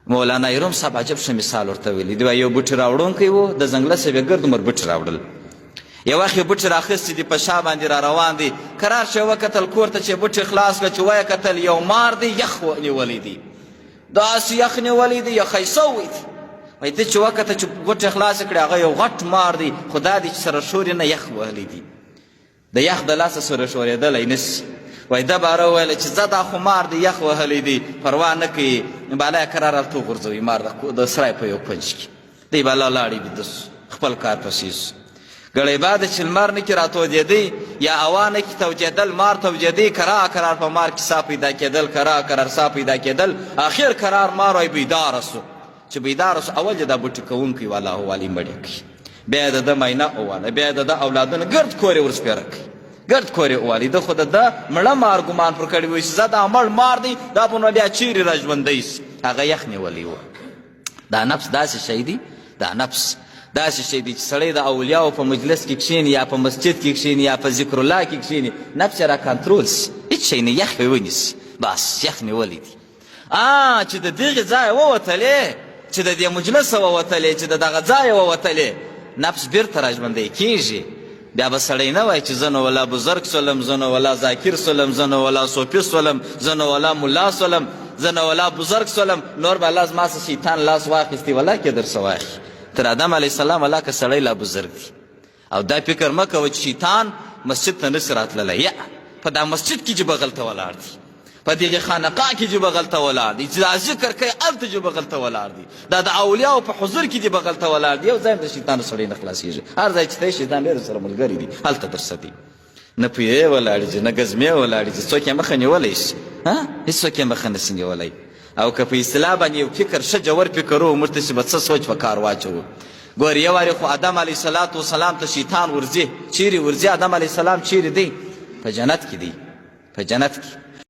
مولانا روم صاحب عجب ښه مثال ورته ویلی دی. یو بوټي راوړونکی و، د ځنګله څخه یې ګرد عمر بوټي راوړل. یو وخت یې بوټي راخیستي دي، په شا باندې را روان دی. کرار شو وکتل کور ته چې بوټي خلاص کړه، چې ویې کتل یو مار دی یخ نیولی دی، داسې یخ نیولی دی، یخی سوی دی. وایي ده چې وکته چې بوټي خلاصې کړې، هغه یو غټ مار دی، خو دا دی چې سره شورې نه یخ وهلی دی، د یخ د لاسه سره شورېدلی نسي. وایي ده باره وویله چې ځه دا خو مار دی یخ وهلی دی، پروا نه کوي، بالا یې کرار هلته وغورځوي مار د سرای په یو پنج کې. دی بالا لاړې بیده سو، خپل کار پسې سو. ګړی بعده چې لمر نه کې راتودېدی یا هوا نه کې توجېدل، مار توجېدی، کرار کرار په مار کې سا پیدا کېدل، کرار کرار سا پیدا کېدل. آخر کرار مار وایي بیداره سو. چې بیداره سو، اول یې دا بوټي کوونکی والا والي مړې کړي، بیا یې د ده معاینه وواله، بیا یې د ده اولادونه ګرد کور یې ورسپېره کړي، ګرد کور یې ووالي. ده خو د ده مړه مار ګمان پر کړی وایي چې زه دا مړ مار دی، دا به نو بیا چیرې را ژوندی سي. هغه یخ نیولی و. دا نفس داسې شی دی، دا نفس داسې شی دی چې سړی د اولیاو په مجلس کې کښېني یا په مسجد کې کښېني یا په ذکر الله کې کښېني، نفس یې را کنټرول سي، هېڅ شی نه یخ یې ونیسي، بس یخ نیولی دی. چې د دغې ځایه ووتلې، چې د دې مجلسه ووتلې، چې د دغه ځایه ووتلې، نفس بیرته را ژوندی کېږي. بیا به سړی نه وایي چې زه نو ولا بزرګ سولم، زه نو ولا ذاکر سولم، زه نو ولا صوفي سولم، زه نو ولا ملا سولم، زه نو ولا بزرګ سولم، نور به الله زما څه شیطان لاس واخیستې ولا کې در څه واخي. تر آدم علیه السلام ولا که سړی لا بزرګ دی. او دا فکر مه کوه چې شیطان مسجد ته نسي راتللی، یا په دا مسجد کې چې بغل ته ولاړ دی، په دغې خانقاه کې چې بغل ته ولاړ دی، چې دا ذکر کوي هلته چې بغل ته ولاړ دی، دا د اولیاو په حضور کې چې بغل ته ولاړ دی. یو ځای د شیطان سړی نه خلاصېږي، هر ځای چې ته شیطان ډېر سره ملګري دي، هلته درڅه دي. نه پویې ولاړې دي، نه ګزمې ولاړې دي، څوک یې مخه نیولی شي، هېڅوک یې مخه نسي نیولی. او که په اصطلاح باندې یو فکر ښه جوور فکر و، موږ ته چې به څه سوچ په کار واچوو. ګورې یو وارې خو آدم علیه السلام ته شیطان ورځي. چیرې ورځي؟ آدم علیه السلام چیرې دی؟ په جنت کې دی، په جنت کې.